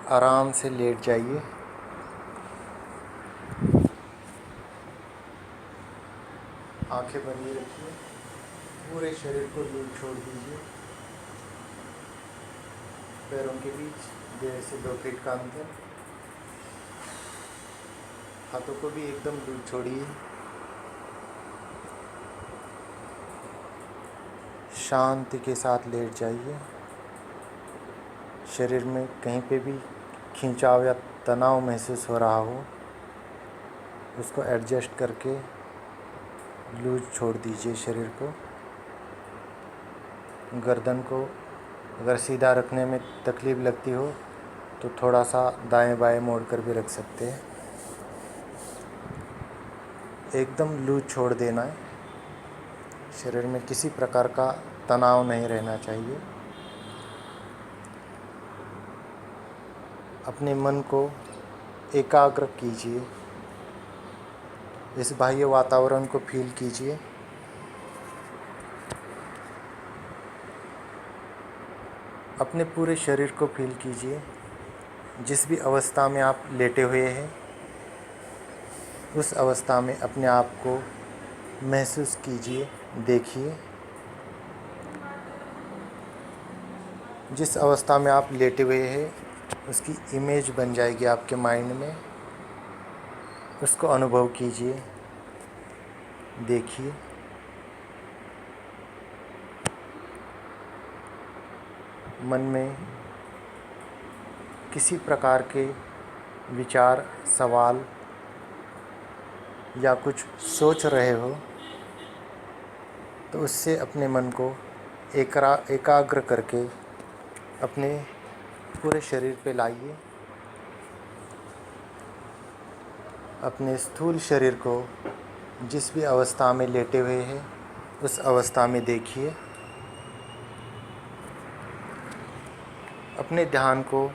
आराम से लेट जाइए। आंखें बंद रखिए। पूरे शरीर को लूज छोड़ दीजिए। पैरों के बीच 1.5 से 2 फीट का अंतर। हाथों को भी एकदम लूज छोड़िए। शांति के साथ लेट जाइए। शरीर में कहीं पे भी खिंचाव या तनाव महसूस हो रहा हो, उसको एडजस्ट करके लूज छोड़ दीजिए शरीर को। गर्दन को अगर सीधा रखने में तकलीफ़ लगती हो तो थोड़ा सा दाएं बाएं मोड़ कर भी रख सकते हैं। एकदम लूज छोड़ देना है। शरीर में किसी प्रकार का तनाव नहीं रहना चाहिए। अपने मन को एकाग्र कीजिए। इस बाह्य वातावरण को फील कीजिए। अपने पूरे शरीर को फील कीजिए। जिस भी अवस्था में आप लेटे हुए हैं, उस अवस्था में अपने आप को महसूस कीजिए, देखिए। जिस अवस्था में आप लेटे हुए हैं, उसकी इमेज बन जाएगी आपके माइंड में। उसको अनुभव कीजिए, देखिए। मन में किसी प्रकार के विचार, सवाल या कुछ सोच रहे हो तो उससे अपने मन को एकाग्र करके अपने पूरे शरीर पे लाइए। अपने स्थूल शरीर को जिस भी अवस्था में लेटे हुए हैं, उस अवस्था में देखिए। अपने ध्यान को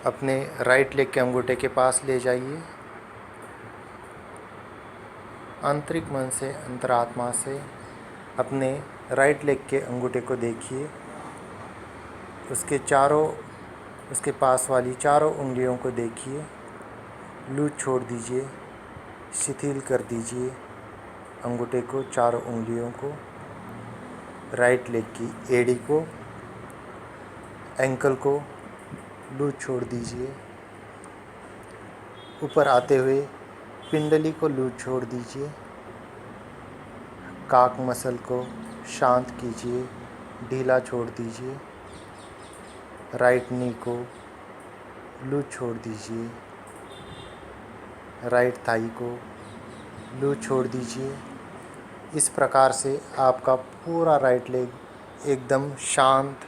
अपने राइट लेग के अंगूठे के पास ले जाइए। आंतरिक मन से, अंतरात्मा से अपने राइट लेग के अंगूठे को देखिए। उसके पास वाली चारों उंगलियों को देखिए। लूज छोड़ दीजिए, शिथिल कर दीजिए अंगूठे को, चारों उंगलियों को। राइट लेग की एड़ी को, एंकल को लूज छोड़ दीजिए। ऊपर आते हुए पिंडली को लूज छोड़ दीजिए। काक मसल को शांत कीजिए, ढीला छोड़ दीजिए। राइट नी को लूज छोड़ दीजिए। राइट थाई को लूज छोड़ दीजिए। इस प्रकार से आपका पूरा राइट लेग एकदम शांत,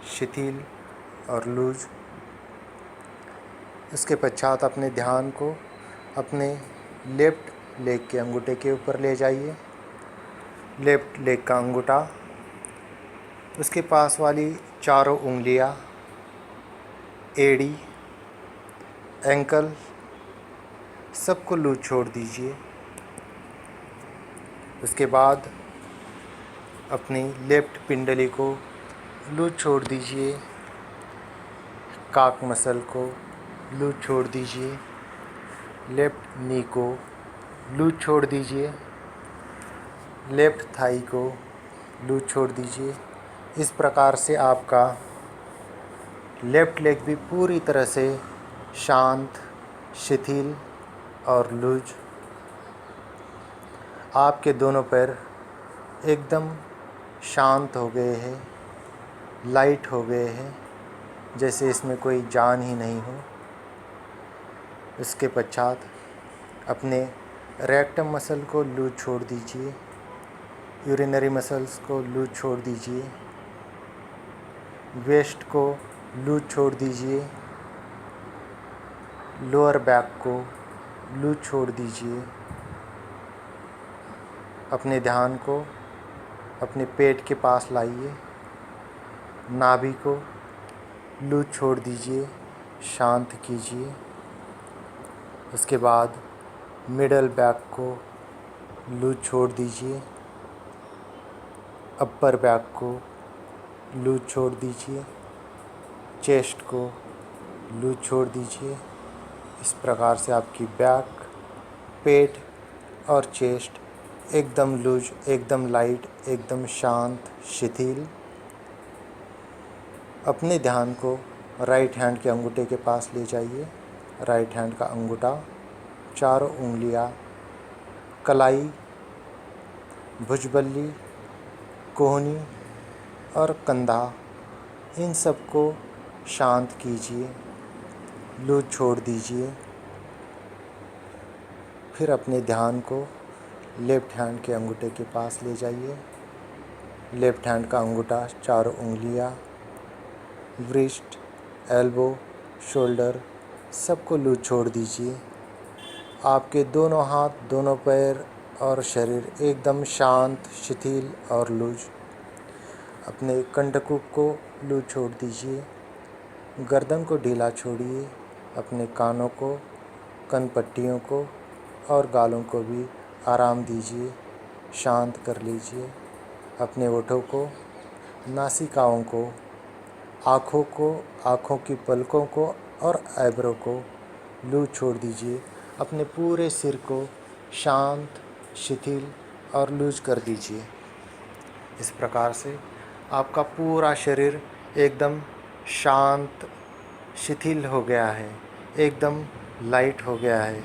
शिथिल और लूज। इसके पश्चात अपने ध्यान को अपने लेफ्ट लेग के अंगूठे के ऊपर ले जाइए। लेफ्ट लेग का अंगूठा, उसके पास वाली चारों उंगलियां, एड़ी, एंकल सबको लूज छोड़ दीजिए। उसके बाद अपनी लेफ्ट पिंडली को लूज छोड़ दीजिए। काक मसल को लूज छोड़ दीजिए। लेफ्ट नी को लूज छोड़ दीजिए। लेफ्ट थाई को लूज छोड़ दीजिए। इस प्रकार से आपका लेफ्ट लेग भी पूरी तरह से शांत, शिथिल और लूज। आपके दोनों पैर एकदम शांत हो गए हैं, लाइट हो गए हैं, जैसे इसमें कोई जान ही नहीं हो। इसके पश्चात अपने रेक्टम मसल को लूज छोड़ दीजिए। यूरिनरी मसल्स को लूज छोड़ दीजिए। वेस्ट को लूज छोड़ दीजिए। लोअर बैक को लूज छोड़ दीजिए। अपने ध्यान को अपने पेट के पास लाइए। नाभि को लूज छोड़ दीजिए, शांत कीजिए। उसके बाद मिडल बैक को लूज छोड़ दीजिए। अपर बैक को लूज छोड़ दीजिए। चेस्ट को लूज छोड़ दीजिए। इस प्रकार से आपकी बैक, पेट और चेस्ट एकदम लूज, एकदम लाइट, एकदम शांत, शिथिल। अपने ध्यान को राइट हैंड के अंगूठे के पास ले जाइए। राइट हैंड का अंगूठा, चारों उंगलियां, कलाई, भुजबल्ली, कोहनी और कंधा, इन सब को शांत कीजिए, लूज छोड़ दीजिए। फिर अपने ध्यान को लेफ़्ट हैंड के अंगूठे के पास ले जाइए। लेफ़्ट हैंड का अंगूठा, चारों उंगलियां, व्रिस्ट, एल्बो, शोल्डर, सबको लूज छोड़ दीजिए। आपके दोनों हाथ, दोनों पैर और शरीर एकदम शांत, शिथिल और लूज। अपने कंडकूप को लूज छोड़ दीजिए। गर्दन को ढीला छोड़िए। अपने कानों को, कनपट्टियों को और गालों को भी आराम दीजिए, शांत कर लीजिए। अपने होठों को, नासिकाओं को, आँखों को, आँखों की पलकों को और आईब्रो को लूज छोड़ दीजिए। अपने पूरे सिर को शांत, शिथिल और लूज कर दीजिए। इस प्रकार से आपका पूरा शरीर एकदम शांत, शिथिल हो गया है, एकदम लाइट हो गया है,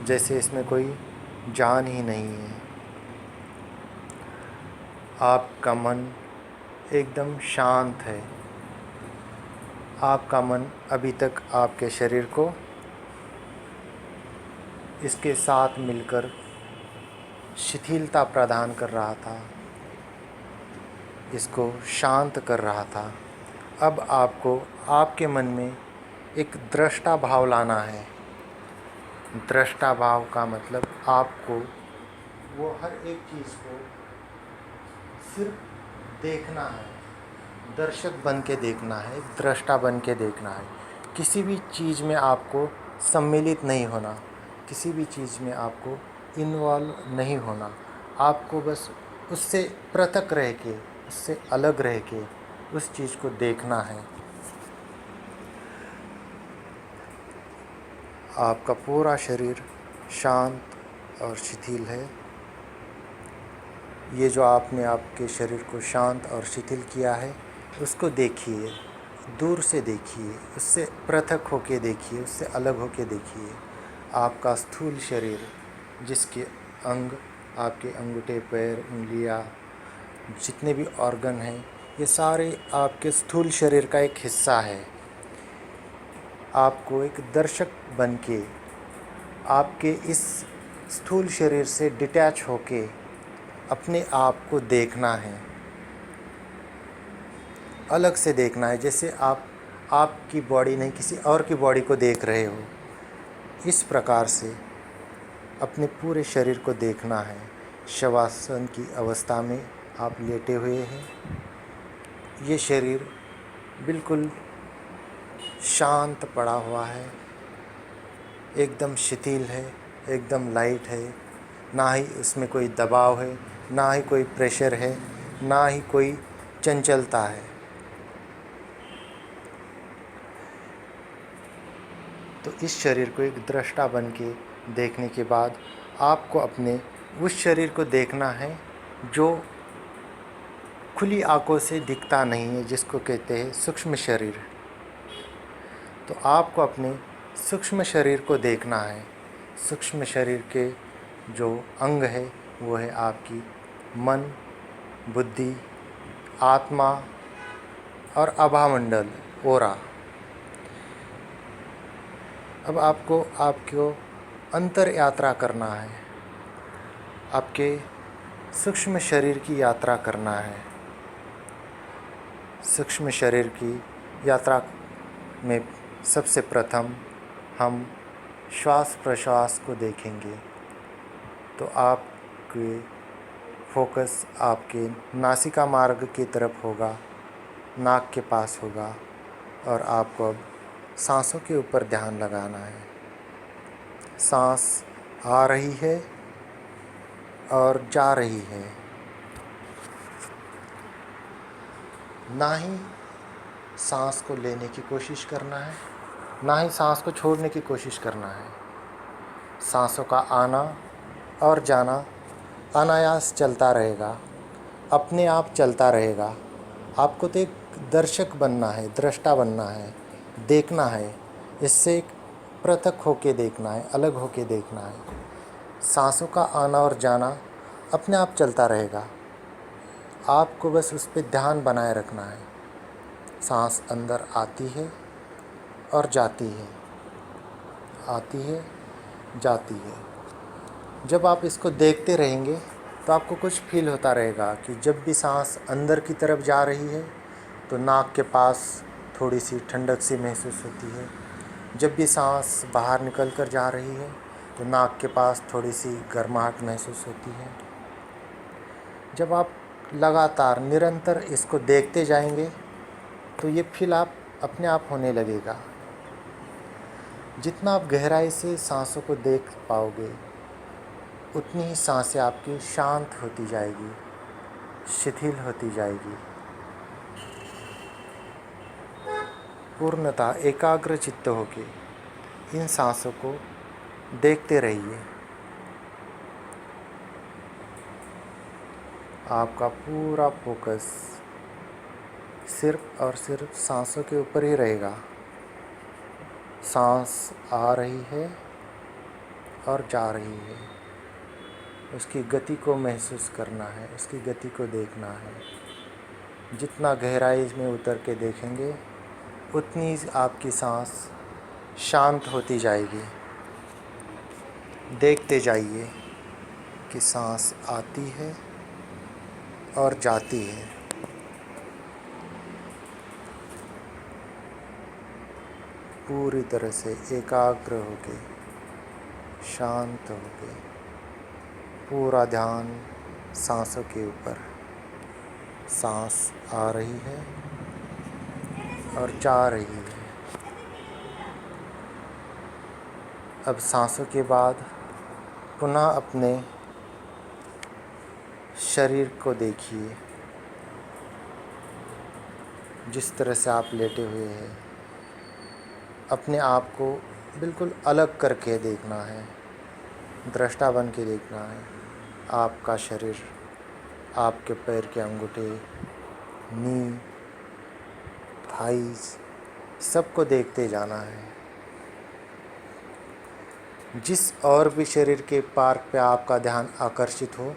जैसे इसमें कोई जान ही नहीं है। आपका मन एकदम शांत है। आपका मन अभी तक आपके शरीर को इसके साथ मिलकर शिथिलता प्रदान कर रहा था, इसको शांत कर रहा था। अब आपको आपके मन में एक दृष्टा भाव लाना है। दृष्टा भाव का मतलब आपको वो हर एक चीज़ को सिर्फ देखना है, दर्शक बन के देखना है, दृष्टा बन के देखना है। किसी भी चीज़ में आपको सम्मिलित नहीं होना, किसी भी चीज़ में आपको इन्वॉल्व नहीं होना। आपको बस उससे पृथक रह के, उससे अलग रह के उस चीज़ को देखना है। आपका पूरा शरीर शांत और शिथिल है। ये जो आपने आपके शरीर को शांत और शिथिल किया है, उसको देखिए, दूर से देखिए, उससे पृथक होके देखिए, उससे अलग होके देखिए। आपका स्थूल शरीर, जिसके अंग, आपके अंगूठे, पैर, उंगलियां, जितने भी ऑर्गन हैं, ये सारे आपके स्थूल शरीर का एक हिस्सा है। आपको एक दर्शक बनके आपके इस स्थूल शरीर से डिटैच होके अपने आप को देखना है, अलग से देखना है, जैसे आप आपकी बॉडी नहीं किसी और की बॉडी को देख रहे हो। इस प्रकार से अपने पूरे शरीर को देखना है। शवासन की अवस्था में आप लेटे हुए हैं। ये शरीर बिल्कुल शांत पड़ा हुआ है, एकदम शिथिल है, एकदम लाइट है। ना ही उसमें कोई दबाव है, ना ही कोई प्रेशर है, ना ही कोई चंचलता है। तो इस शरीर को एक दृष्टा बन के देखने के बाद आपको अपने उस शरीर को देखना है जो खुली आंखों से दिखता नहीं है, जिसको कहते हैं सूक्ष्म शरीर। तो आपको अपने सूक्ष्म शरीर को देखना है। सूक्ष्म शरीर के जो अंग है वो है आपकी मन, बुद्धि, आत्मा और आभामंडल, ओरा। अब आपको अंतर यात्रा करना है, आपके सूक्ष्म शरीर की यात्रा करना है। सूक्ष्म शरीर की यात्रा में सबसे प्रथम हम श्वास प्रश्वास को देखेंगे। तो आपके फोकस आपके नासिका मार्ग की तरफ होगा, नाक के पास होगा, और आपको अब सांसों के ऊपर ध्यान लगाना है। सांस आ रही है और जा रही है, ना ही सांस को लेने की कोशिश करना है, ना ही सांस को छोड़ने की कोशिश करना है। सांसों का आना और जाना अनायास चलता रहेगा, अपने आप चलता रहेगा। आपको तो एक दर्शक बनना है, दृष्टा बनना है, देखना है, इससे एक पृथक होके देखना है, अलग होके देखना है। सांसों का आना और जाना अपने आप चलता रहेगा, आपको बस उस पर ध्यान बनाए रखना है। सांस अंदर आती है और जाती है, आती है, जाती है। जब आप इसको देखते रहेंगे तो आपको कुछ फील होता रहेगा कि जब भी सांस अंदर की तरफ जा रही है तो नाक के पास थोड़ी सी ठंडक सी महसूस होती है। जब भी सांस बाहर निकल कर जा रही है तो नाक के पास थोड़ी सी गर्माहट महसूस होती है। जब आप लगातार निरंतर इसको देखते जाएंगे तो ये फील आप अपने आप होने लगेगा। जितना आप गहराई से सांसों को देख पाओगे उतनी ही सांसें आपकी शांत होती जाएगी, शिथिल होती जाएगी। पूर्णतः एकाग्र चित्त होके इन सांसों को देखते रहिए। आपका पूरा फोकस सिर्फ और सिर्फ सांसों के ऊपर ही रहेगा। सांस आ रही है और जा रही है, उसकी गति को महसूस करना है, उसकी गति को देखना है। जितना गहराई में उतर के देखेंगे उतनी आपकी सांस शांत होती जाएगी। देखते जाइए कि सांस आती है और जाती है। पूरी तरह से एकाग्र होके, शांत होके, पूरा ध्यान सांसों के ऊपर। सांस आ रही है और जा रही है। अब सांसों के बाद पुनः अपने शरीर को देखिए। जिस तरह से आप लेटे हुए हैं, अपने आप को बिल्कुल अलग करके देखना है, दृष्टा बन के देखना है। आपका शरीर, आपके पैर के अंगूठे, नी, थाइज, सबको देखते जाना है। जिस और भी शरीर के पार्ट पे आपका ध्यान आकर्षित हो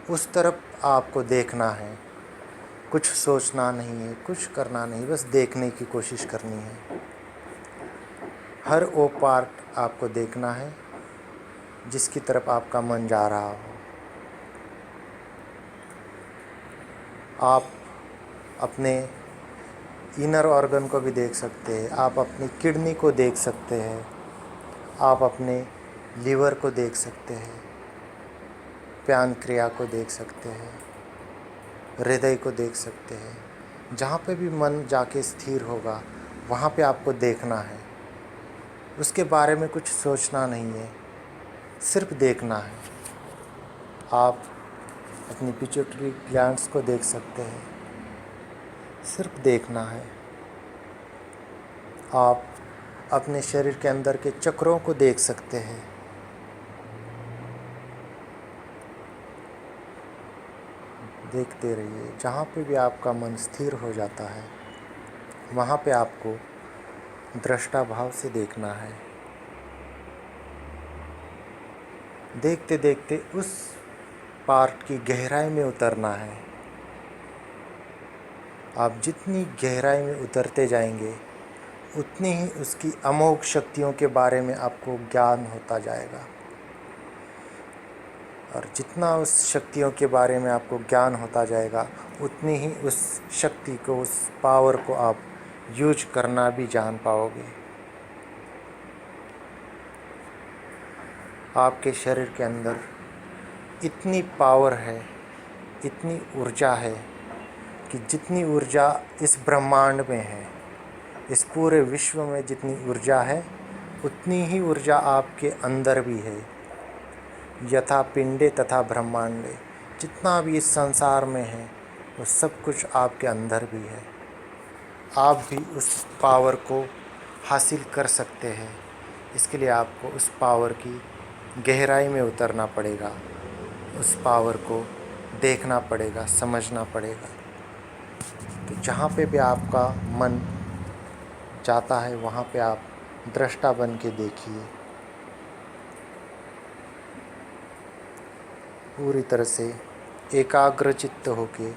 उस तरफ आपको देखना है। कुछ सोचना नहीं है, कुछ करना नहीं, बस देखने की कोशिश करनी है। हर वो पार्ट आपको देखना है जिसकी तरफ आपका मन जा रहा हो। आप अपने इनर ऑर्गन को भी देख सकते हैं, आप अपनी किडनी को देख सकते हैं, आप अपने लीवर को देख सकते हैं, पैंक्रिया को देख सकते हैं, हृदय को देख सकते हैं। जहाँ पे भी मन जाके स्थिर होगा वहाँ पे आपको देखना है। उसके बारे में कुछ सोचना नहीं है, सिर्फ देखना है। आप अपनी पिट्यूटरी ग्लैंड्स को देख सकते हैं, सिर्फ देखना है। आप अपने शरीर के अंदर के चक्रों को देख सकते हैं। देखते रहिए। जहाँ पे भी आपका मन स्थिर हो जाता है वहाँ पे आपको दृष्टा भाव से देखना है। देखते देखते उस पार्ट की गहराई में उतरना है। आप जितनी गहराई में उतरते जाएंगे उतनी ही उसकी अमोघ शक्तियों के बारे में आपको ज्ञान होता जाएगा। और जितना उस शक्तियों के बारे में आपको ज्ञान होता जाएगा उतनी ही उस शक्ति को, उस पावर को आप यूज करना भी जान पाओगे। आपके शरीर के अंदर इतनी पावर है, इतनी ऊर्जा है कि जितनी ऊर्जा इस ब्रह्मांड में है, इस पूरे विश्व में जितनी ऊर्जा है उतनी ही ऊर्जा आपके अंदर भी है। यथा पिंडे तथा ब्रह्मांडे, जितना भी इस संसार में है वो सब कुछ आपके अंदर भी है। आप भी उस पावर को हासिल कर सकते हैं। इसके लिए आपको उस पावर की गहराई में उतरना पड़ेगा, उस पावर को देखना पड़ेगा, समझना पड़ेगा। तो जहाँ पे भी आपका मन जाता है वहाँ पे आप दृष्टा बन के देखिए, पूरी तरह से एकाग्रचित्त होके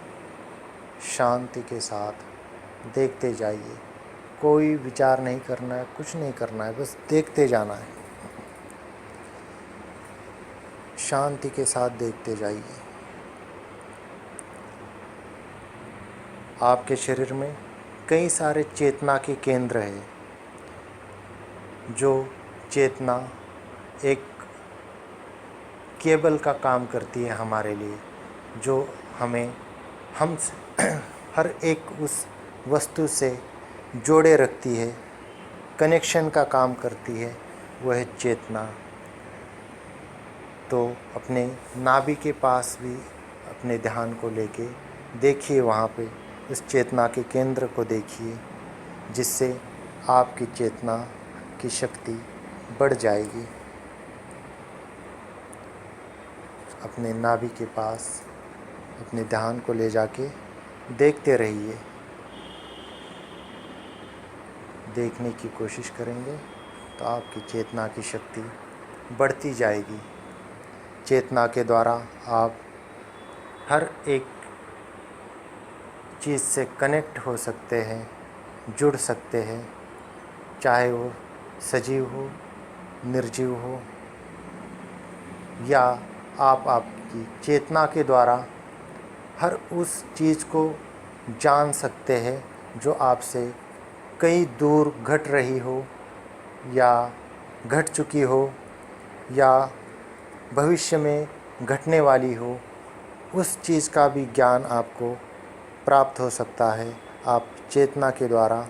शांति के साथ देखते जाइए। कोई विचार नहीं करना है, कुछ नहीं करना है, बस देखते जाना है। शांति के साथ देखते जाइए। आपके शरीर में कई सारे चेतना के केंद्र हैं, जो चेतना एक केबल का काम करती है हमारे लिए, जो हमें हम हर एक उस वस्तु से जोड़े रखती है, कनेक्शन का काम करती है, वह है चेतना। तो अपने नाभि के पास भी अपने ध्यान को लेके देखिए, वहाँ पे उस चेतना के केंद्र को देखिए, जिससे आपकी चेतना की शक्ति बढ़ जाएगी। अपने नाभि के पास अपने ध्यान को ले जाके देखते रहिए। देखने की कोशिश करेंगे तो आपकी चेतना की शक्ति बढ़ती जाएगी। चेतना के द्वारा आप हर एक चीज़ से कनेक्ट हो सकते हैं, जुड़ सकते हैं, चाहे वो सजीव हो, निर्जीव हो, या आप आपकी चेतना के द्वारा हर उस चीज़ को जान सकते हैं जो आपसे कहीं दूर घट रही हो, या घट चुकी हो, या भविष्य में घटने वाली हो। उस चीज़ का भी ज्ञान आपको प्राप्त हो सकता है। आप चेतना के द्वारा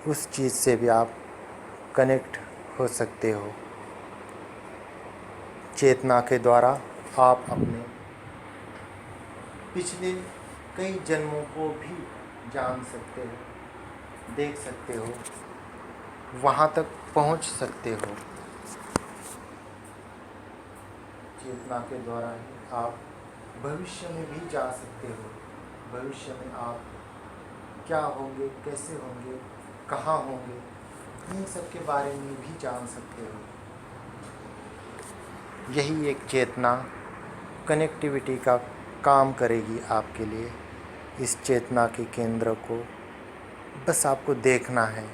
उस चीज़ से भी आप कनेक्ट हो सकते हो। चेतना के द्वारा आप अपने पिछले कई जन्मों को भी जान सकते हो, देख सकते हो, वहाँ तक पहुँच सकते हो। चेतना के द्वारा ही आप भविष्य में भी जा सकते हो। भविष्य में आप क्या होंगे, कैसे होंगे, कहाँ होंगे, इन सब के बारे में भी जान सकते हो। यही एक चेतना कनेक्टिविटी का काम करेगी आपके लिए। इस चेतना के केंद्र को बस आपको देखना है,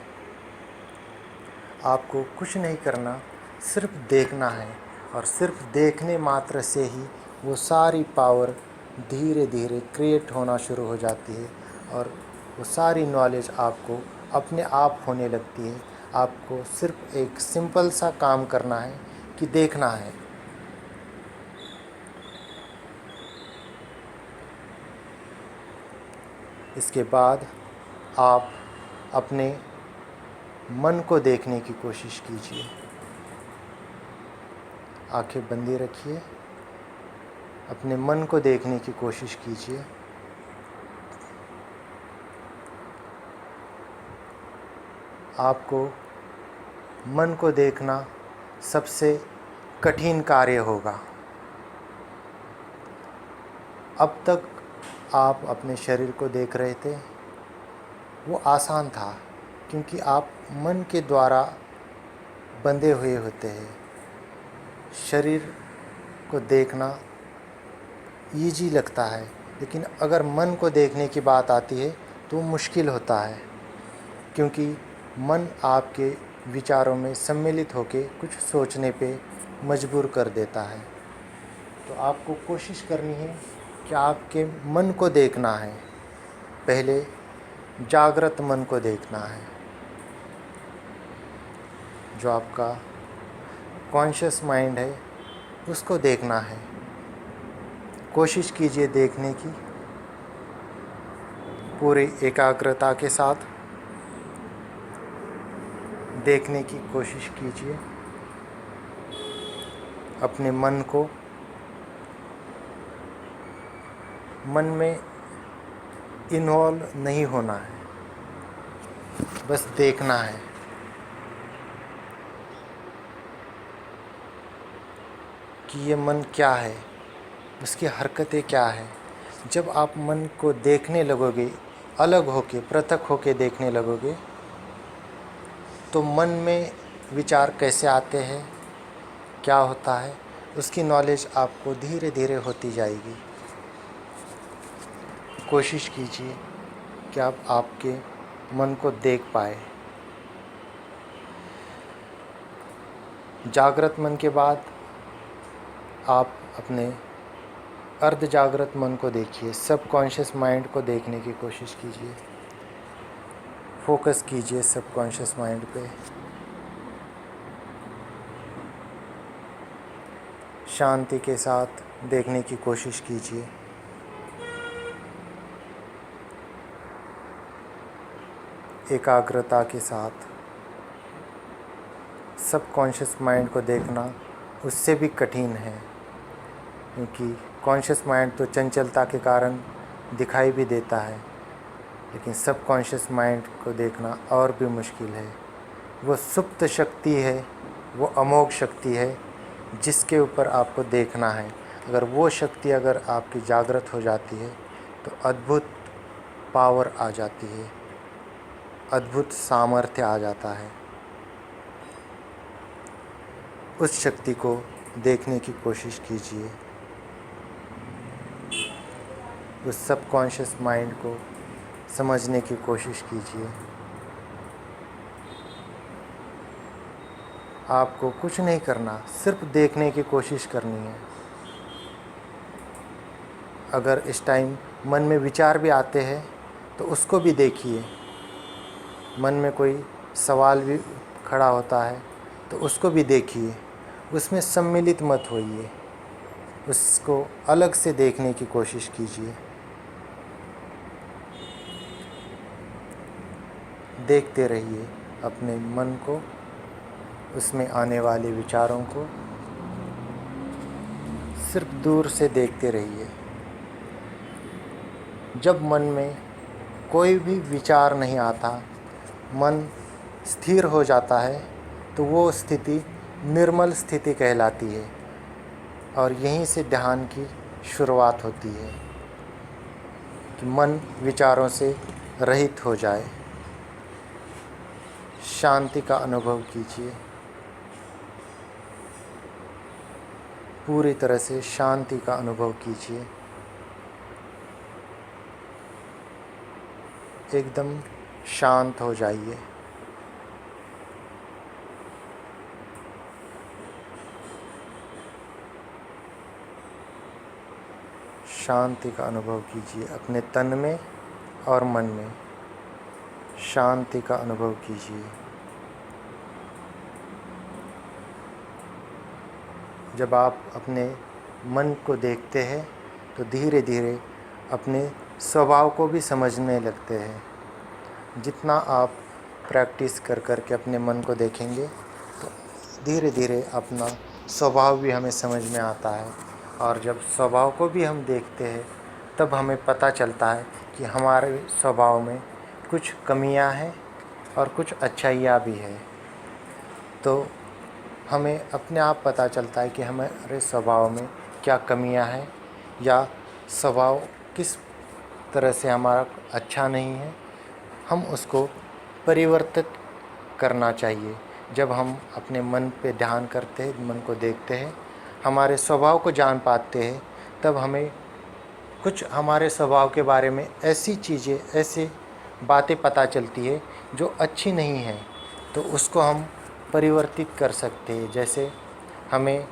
आपको कुछ नहीं करना, सिर्फ देखना है। और सिर्फ देखने मात्र से ही वो सारी पावर धीरे धीरे क्रिएट होना शुरू हो जाती है, और वो सारी नॉलेज आपको अपने आप होने लगती है। आपको सिर्फ एक सिंपल सा काम करना है कि देखना है। इसके बाद आप अपने मन को देखने की कोशिश कीजिए। आंखें बंदी रखिए, अपने मन को देखने की कोशिश कीजिए। आपको मन को देखना सबसे कठिन कार्य होगा। अब तक आप अपने शरीर को देख रहे थे, वो आसान था, क्योंकि आप मन के द्वारा बंधे हुए होते हैं। शरीर को देखना ईजी लगता है, लेकिन अगर मन को देखने की बात आती है तो मुश्किल होता है, क्योंकि मन आपके विचारों में सम्मिलित होकर कुछ सोचने पे मजबूर कर देता है। तो आपको कोशिश करनी है कि आपके मन को देखना है। पहले जागृत मन को देखना है, जो आपका कॉन्शियस माइंड है, उसको देखना है। कोशिश कीजिए देखने की, पूरी एकाग्रता के साथ देखने की कोशिश कीजिए। अपने मन को, मन में इन्वॉल्व नहीं होना है। बस देखना है। कि ये मन क्या है, उसकी हरकतें क्या है। जब आप मन को देखने लगोगे, अलग होके, पृथक होके देखने लगोगे, तो मन में विचार कैसे आते हैं, क्या होता है, उसकी नॉलेज आपको धीरे धीरे होती जाएगी। कोशिश कीजिए कि आप आपके मन को देख पाए। जागृत मन के बाद आप अपने अर्ध जागृत मन को देखिए, सबकॉन्शियस माइंड को देखने की कोशिश कीजिए। फोकस कीजिए सबकॉन्शियस माइंड पे। शांति के साथ देखने की कोशिश कीजिए। एकाग्रता के साथ। सबकॉन्शियस माइंड को देखना उससे भी कठिन है, क्योंकि कॉन्शियस माइंड तो चंचलता के कारण दिखाई भी देता है, लेकिन सबकॉन्शियस माइंड को देखना और भी मुश्किल है। वो सुप्त शक्ति है, वो अमोघ शक्ति है, जिसके ऊपर आपको देखना है। अगर वो शक्ति अगर आपकी जागृत हो जाती है तो अद्भुत पावर आ जाती है, अद्भुत सामर्थ्य आ जाता है। उस शक्ति को देखने की कोशिश कीजिए। उस सबकॉन्शियस माइंड को समझने की कोशिश कीजिए। आपको कुछ नहीं करना, सिर्फ देखने की कोशिश करनी है। अगर इस टाइम मन में विचार भी आते हैं तो उसको भी देखिए। मन में कोई सवाल भी खड़ा होता है तो उसको भी देखिए, उसमें सम्मिलित मत होइए, उसको अलग से देखने की कोशिश कीजिए। देखते रहिए अपने मन को, उसमें आने वाले विचारों को सिर्फ दूर से देखते रहिए। जब मन में कोई भी विचार नहीं आता, मन स्थिर हो जाता है, तो वो स्थिति निर्मल स्थिति कहलाती है और यहीं से ध्यान की शुरुआत होती है कि मन विचारों से रहित हो जाए। शांति का अनुभव कीजिए, पूरी तरह से शांति का अनुभव कीजिए। एकदम शांत हो जाइए। शांति का अनुभव कीजिए अपने तन में और मन में। शांति का अनुभव कीजिए। जब आप अपने मन को देखते हैं तो धीरे धीरे अपने स्वभाव को भी समझने लगते हैं। जितना आप प्रैक्टिस कर कर के अपने मन को देखेंगे तो धीरे धीरे अपना स्वभाव भी हमें समझ में आता है, और जब स्वभाव को भी हम देखते हैं तब हमें पता चलता है कि हमारे स्वभाव में कुछ कमियां हैं और कुछ अच्छाइयाँ भी हैं। तो हमें अपने आप पता चलता है कि हमारे स्वभाव में क्या कमियां हैं या स्वभाव किस तरह से हमारा अच्छा नहीं है। हम उसको परिवर्तित करना चाहिए। जब हम अपने मन पे ध्यान करते हैं, मन को देखते हैं, हमारे स्वभाव को जान पाते हैं, तब हमें कुछ हमारे स्वभाव के बारे में ऐसी चीज़ें, ऐसी बातें पता चलती है जो अच्छी नहीं हैं, तो उसको हम परिवर्तित कर सकते हैं। जैसे हमें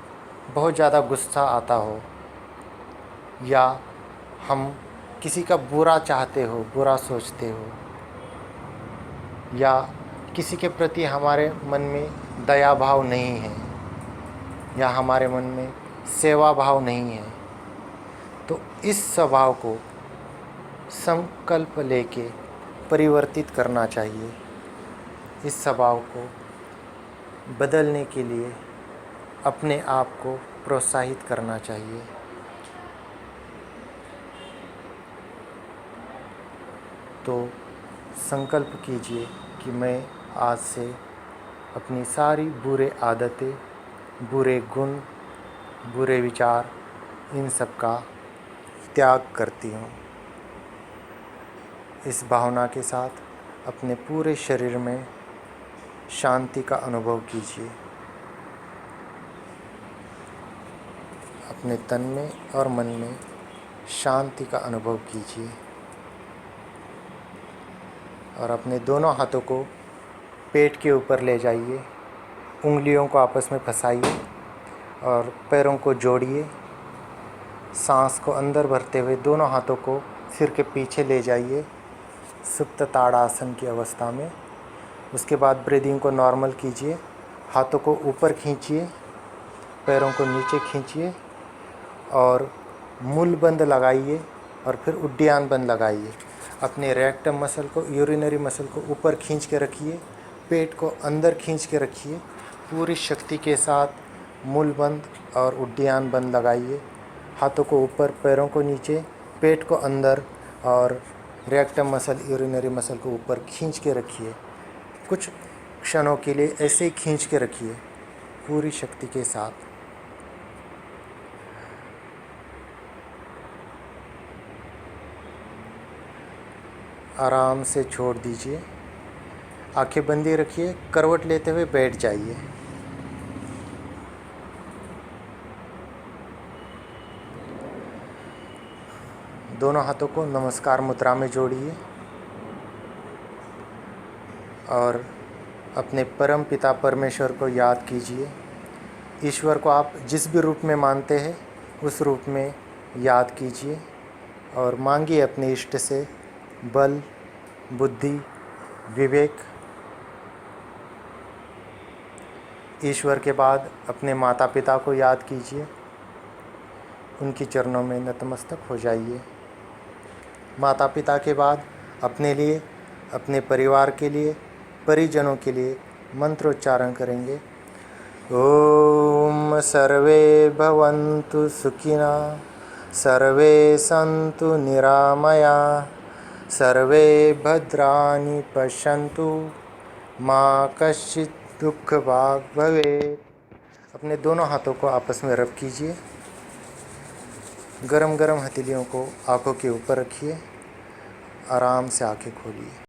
बहुत ज़्यादा गुस्सा आता हो, या हम किसी का बुरा चाहते हो, बुरा सोचते हो, या किसी के प्रति हमारे मन में दया भाव नहीं है, या हमारे मन में सेवा भाव नहीं है, तो इस स्वभाव को संकल्प लेके परिवर्तित करना चाहिए। इस स्वभाव को बदलने के लिए अपने आप को प्रोत्साहित करना चाहिए। तो संकल्प कीजिए कि कि मैं आज से अपनी सारी बुरे आदतें, बुरे गुण, बुरे विचार, इन सब का त्याग करती हूँ। इस भावना के साथ अपने पूरे शरीर में शांति का अनुभव कीजिए। अपने तन में और मन में शांति का अनुभव कीजिए और अपने दोनों हाथों को पेट के ऊपर ले जाइए, उंगलियों को आपस में फंसाइए और पैरों को जोड़िए। सांस को अंदर भरते हुए दोनों हाथों को सिर के पीछे ले जाइए सुप्त ताड़ासन की अवस्था में। उसके बाद ब्रीदिंग को नॉर्मल कीजिए। हाथों को ऊपर खींचिए, पैरों को नीचे खींचिए और मूल बंद लगाइए और फिर उड्डयन बंद लगाइए। अपने रेक्टम मसल को, यूरिनरी मसल को ऊपर खींच के रखिए, पेट को अंदर खींच के रखिए। पूरी शक्ति के साथ मूल बंद और उड्डयन बंद लगाइए। हाथों को ऊपर, पैरों को नीचे, पेट को अंदर और रेक्टम मसल, यूरिनरी मसल को ऊपर खींच के रखिए। कुछ क्षणों के लिए ऐसे ही खींच के रखिए पूरी शक्ति के साथ। आराम से छोड़ दीजिए। आंखें बंदी रखिए, करवट लेते हुए बैठ जाइए। दोनों हाथों को नमस्कार मुद्रा में जोड़िए और अपने परम पिता परमेश्वर को याद कीजिए। ईश्वर को आप जिस भी रूप में मानते हैं उस रूप में याद कीजिए और मांगिए अपने इष्ट से बल, बुद्धि, विवेक। ईश्वर के बाद अपने माता पिता को याद कीजिए, उनकी चरणों में नतमस्तक हो जाइए। माता पिता के बाद अपने लिए, अपने परिवार के लिए, परिजनों के लिए मंत्रोच्चारण करेंगे। ओम सर्वे भवन्तु सुखिना, सर्वे सन्तु निरामया, सर्वे भद्राणि पश्यन्तु, माँ कश्चित् दुःख भाग् भवेत्। अपने दोनों हाथों को आपस में रब कीजिए। गरम गरम हथेलियों को आँखों के ऊपर रखिए। आराम से आंखें खोलिए।